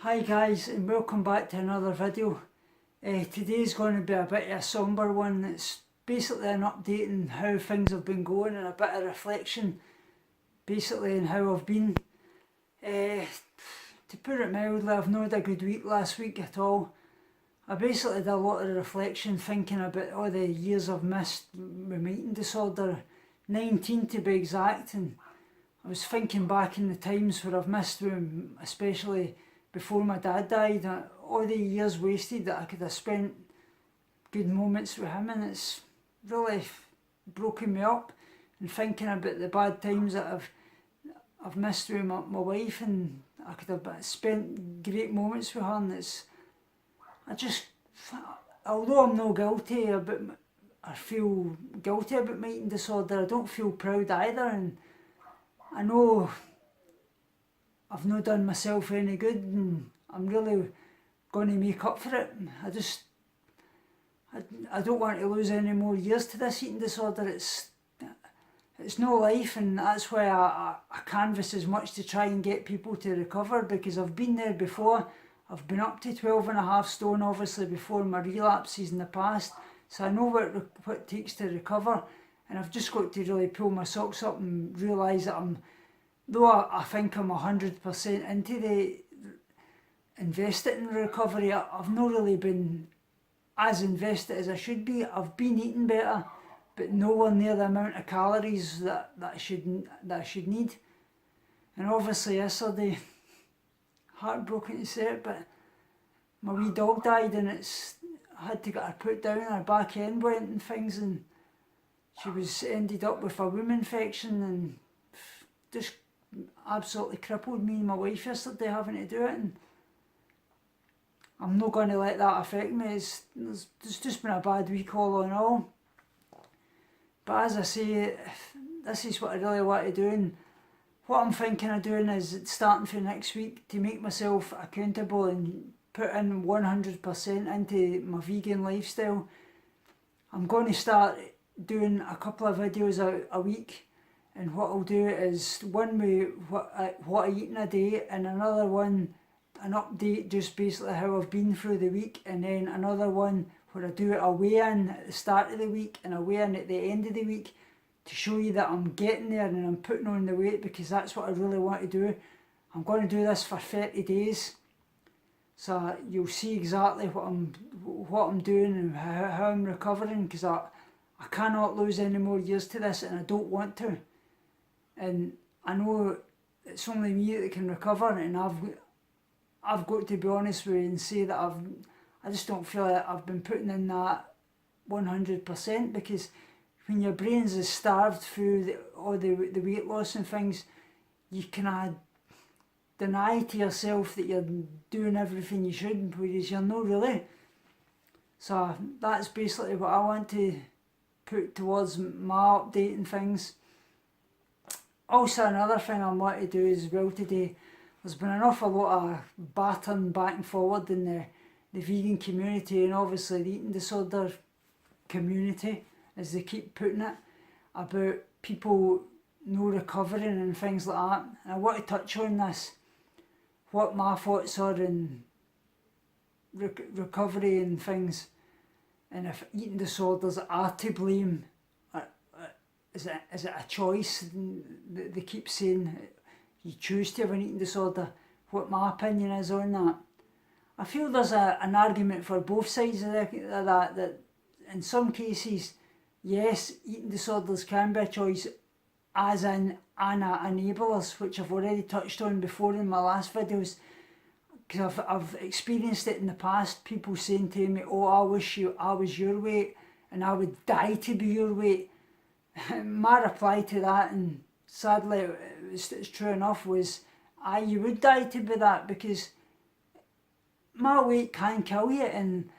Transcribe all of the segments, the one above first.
Hi guys, and welcome back to another video. Today's going to be a bit of a sombre one. It's basically an update on how things have been going and a bit of reflection basically on how I've been. To put it mildly, I've not had a good week last week at all. I basically did a lot of reflection, thinking about all the years I've missed with my eating disorder, 19 to be exact, and I was thinking back in the times where I've missed with, especially before my dad died, all the years wasted that I could have spent good moments with him, and it's really broken me up. And thinking about the bad times that I've missed with my wife, and I could have spent great moments with her, and although I'm not guilty about, I feel guilty about my eating disorder, I don't feel proud either, and I know I've not done myself any good, and I'm really going to make up for it. I don't want to lose any more years to this eating disorder. It's no life, and that's why I canvass as much to try and get people to recover, because I've been there before. I've been up to 12.5 stone obviously before my relapses in the past, so I know what it takes to recover, and I've just got to really pull my socks up and realise that though I think I'm 100% into the invested in recovery, I've not really been as invested as I should be. I've been eating better, but nowhere near the amount of calories that I should need. And obviously yesterday, heartbroken to say it, but my wee dog died, and I had to get her put down, her back end went and things, and she ended up with a womb infection, and just absolutely crippled me and my wife yesterday having to do it. And I'm not going to let that affect me. It's just been a bad week all in all. But as I say, this is what I really want to do, and what I'm thinking of doing is starting for next week to make myself accountable and put in 100% into my vegan lifestyle. I'm going to start doing a couple of videos a week, and what I'll do is one with what I eat in a day, and another one an update just basically how I've been through the week, and then another one where I do a weigh-in at the start of the week and a weigh-in at the end of the week to show you that I'm getting there and I'm putting on the weight, because that's what I really want to do. I'm going to do this for 30 days, so you'll see exactly what I'm doing and how I'm recovering, because I cannot lose any more years to this, and I don't want to. And I know it's only me that can recover, and I've got to be honest with you and say that I just don't feel like I've been putting in that 100%, because when your brains is starved through all the weight loss and things, you can deny to yourself that you're doing everything you should, whereas you're not really. So that's basically what I want to put towards my update and things. Also, another thing I want to do as well today, there's been an awful lot of battering back and forward in the vegan community, and obviously the eating disorder community, as they keep putting it, about people no recovering and things like that. And I want to touch on this, what my thoughts are in recovery and things, and if eating disorders are to blame. Is it a choice? They keep saying you choose to have an eating disorder. What my opinion is on that. I feel there's an argument for both sides of that in some cases, yes, eating disorders can be a choice, as in enablers, which I've already touched on before in my last videos, because I've experienced it in the past, people saying to me, oh, I wish I was your weight and I would die to be your weight. My reply to that, and sadly it's true enough, was you would die to be that, because my weight can kill you, and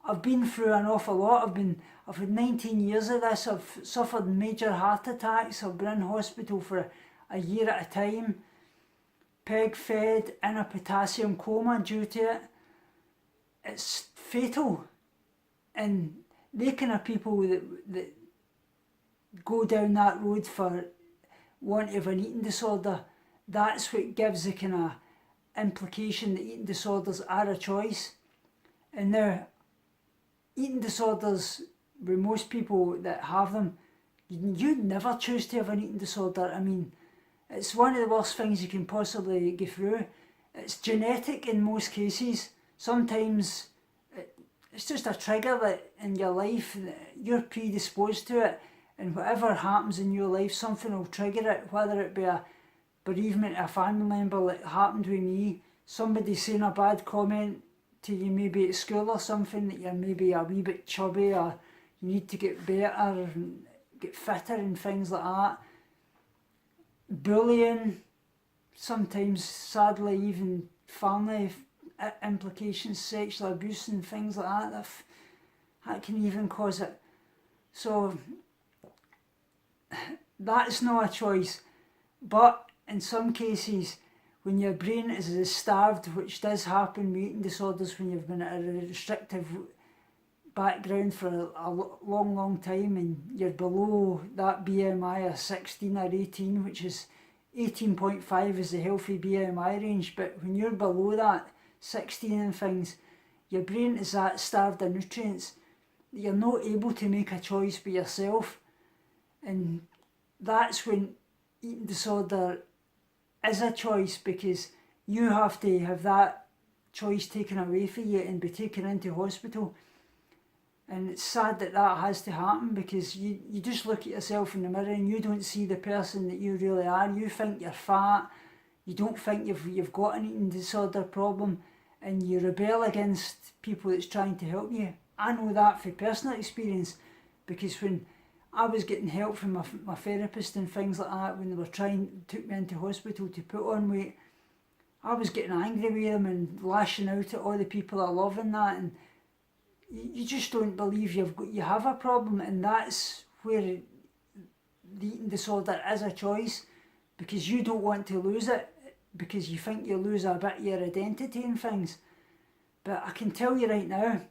I've been through an awful lot. I've had 19 years of this. I've suffered major heart attacks. I've been in hospital for a year at a time, peg fed, in a potassium coma due to it. It's fatal, and they kind of people that go down that road for want of an eating disorder, that's what gives the kind of implication that eating disorders are a choice. And now, eating disorders, with most people that have them, you'd never choose to have an eating disorder. I mean, it's one of the worst things you can possibly go through. It's genetic in most cases. Sometimes it's just a trigger that in your life that you're predisposed to it, and whatever happens in your life, something will trigger it, whether it be a bereavement of a family member like happened with me, somebody saying a bad comment to you maybe at school or something, that you're maybe a wee bit chubby or you need to get better and get fitter and things like that. Bullying, sometimes sadly even family implications, sexual abuse and things like that can even cause it. So that's not a choice. But in some cases, when your brain is starved, which does happen with eating disorders when you've been at a restrictive background for a long time, and you're below that BMI of 16 or 18, which is 18.5 is the healthy BMI range, but when you're below that 16 and things, your brain is that starved of nutrients that you're not able to make a choice for yourself. And that's when eating disorder is a choice, because you have to have that choice taken away from you and be taken into hospital. And it's sad that that has to happen, because you just look at yourself in the mirror and you don't see the person that you really are. You think you're fat, you don't think you've got an eating disorder problem, and you rebel against people that's trying to help you. I know that from personal experience, because when I was getting help from my therapist and things like that, when they were took me into hospital to put on weight, I was getting angry with them and lashing out at all the people I love and that, and you just don't believe you have a problem. And that's where the eating disorder is a choice, because you don't want to lose it, because you think you lose a bit of your identity and things. But I can tell you right now,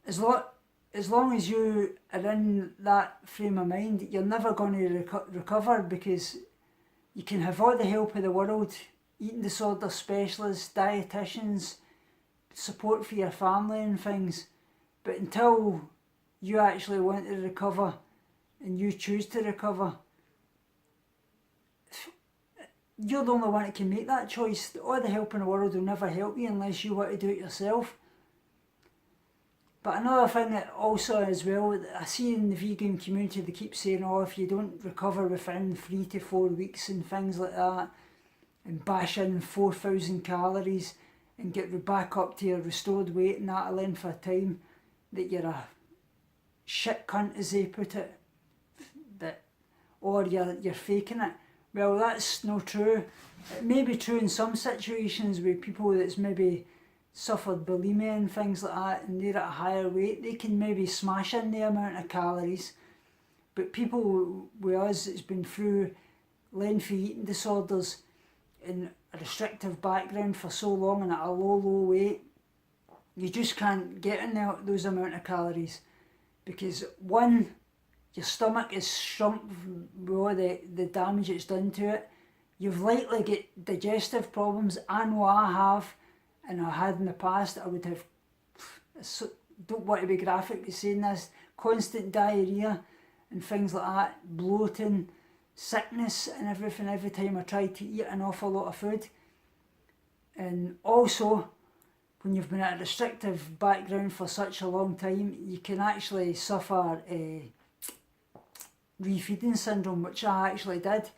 as long as you are in that frame of mind, you're never going to recover, because you can have all the help of the world, eating disorder specialists, dietitians, support for your family and things, but until you actually want to recover and you choose to recover, you're the only one that can make that choice. All the help in the world will never help you unless you want to do it yourself. But another thing that also as well, I see in the vegan community, they keep saying, oh, if you don't recover within 3 to 4 weeks and things like that, and bash in 4,000 calories and get back up to your restored weight in that length of time, that you're a shit cunt, as they put it, or you're faking it. Well, that's not true. It may be true in some situations with people that's maybe suffered bulimia and things like that, and they're at a higher weight, they can maybe smash in the amount of calories. But people with us that's been through lengthy eating disorders in a restrictive background for so long and at a low weight, you just can't get in those amount of calories, because one, your stomach is shrunk with all the damage it's done to it. You've likely get digestive problems. I know I have, and I had in the past. I would have, don't want to be graphic with saying this, constant diarrhea and things like that, bloating, sickness and everything every time I tried to eat an awful lot of food. And also, when you've been at a restrictive background for such a long time, you can actually suffer refeeding syndrome, which I actually did.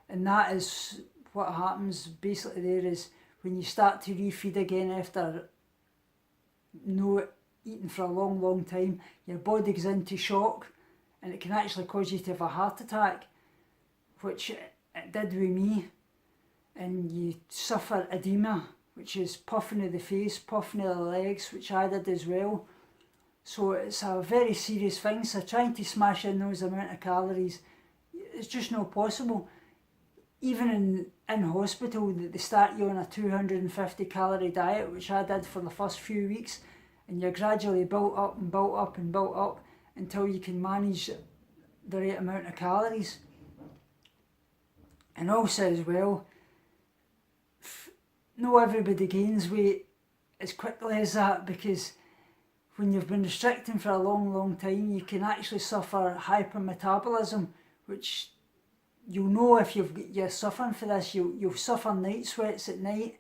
And that is what happens basically there, is when you start to refeed again after no eating for a long time, your body goes into shock, and it can actually cause you to have a heart attack, which it did with me. And you suffer edema, which is puffing of the face, puffing of the legs, which I did as well. So it's a very serious thing. So trying to smash in those amount of calories, it's just not possible. Even in hospital, they start you on a 250 calorie diet, which I did for the first few weeks, and you're gradually built up and built up and built up until you can manage the right amount of calories. And also as well, not everybody gains weight as quickly as that, because when you've been restricting for a long time, you can actually suffer hypermetabolism, which you'll know if you're suffering for this. You'll suffer night sweats at night,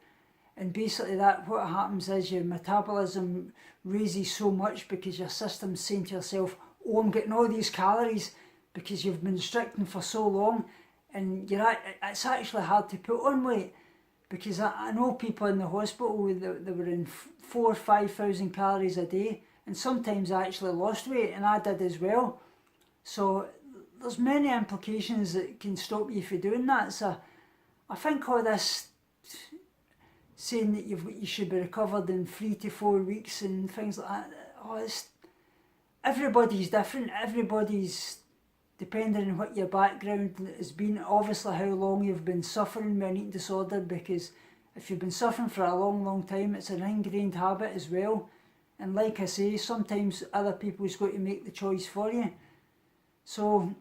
and basically what happens is your metabolism raises so much because your system's saying to yourself, oh, I'm getting all these calories because you've been restricting for so long, and it's actually hard to put on weight. Because I know people in the hospital that were in 4,000 or 5,000 calories a day, and sometimes I actually lost weight, and I did as well. So there's many implications that can stop you from doing that. So I think all this saying that you should be recovered in 3 to 4 weeks and things like that, everybody's different. Everybody's depending on what your background has been, obviously how long you've been suffering with an eating disorder, because if you've been suffering for a long time, it's an ingrained habit as well. And like I say, sometimes other people's got to make the choice for you. So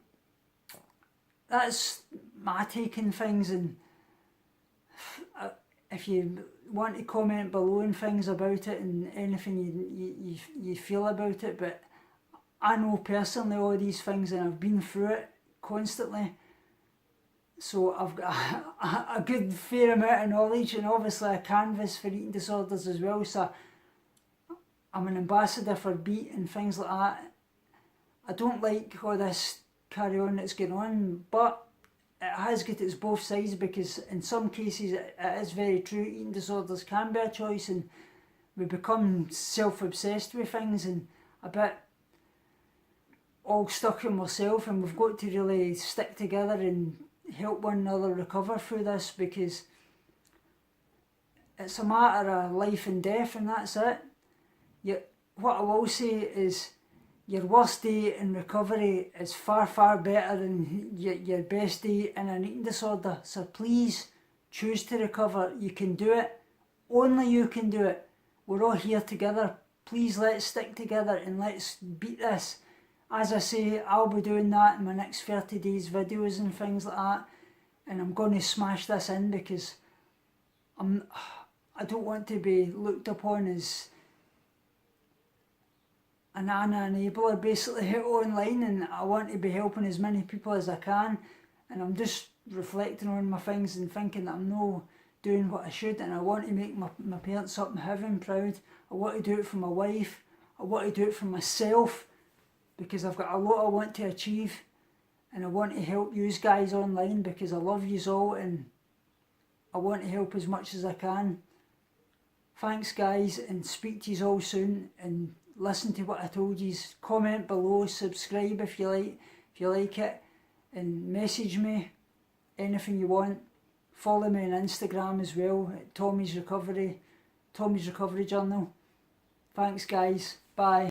that's my take on things, and if you want to comment below and things about it and anything you feel about it, but I know personally all these things and I've been through it constantly, so I've got a good fair amount of knowledge, and obviously I canvass for eating disorders as well, so I'm an ambassador for BEAT and things like that. I don't like all this carry on that's going on, but it has got its both sides, because in some cases it is very true, eating disorders can be a choice, and we become self-obsessed with things and a bit all stuck in ourselves, and we've got to really stick together and help one another recover through this, because it's a matter of life and death, and that's it. What I will say is your worst day in recovery is far better than your best day in an eating disorder. So please choose to recover. You can do it. Only you can do it. We're all here together. Please let's stick together and let's beat this. As I say, I'll be doing that in my next 30 days videos and things like that. And I'm going to smash this in, because I don't want to be looked upon as an enabler basically online, and I want to be helping as many people as I can, and I'm just reflecting on my things and thinking that I'm not doing what I should, and I want to make my parents up in heaven proud. I want to do it for my wife, I want to do it for myself, because I've got a lot I want to achieve, and I want to help you guys online because I love you all and I want to help as much as I can. Thanks guys, and speak to you all soon, and listen to what I told you. Comment below, subscribe if you like it, and message me anything you want. Follow me on Instagram as well at Tommy's Recovery Journal. Thanks guys, bye.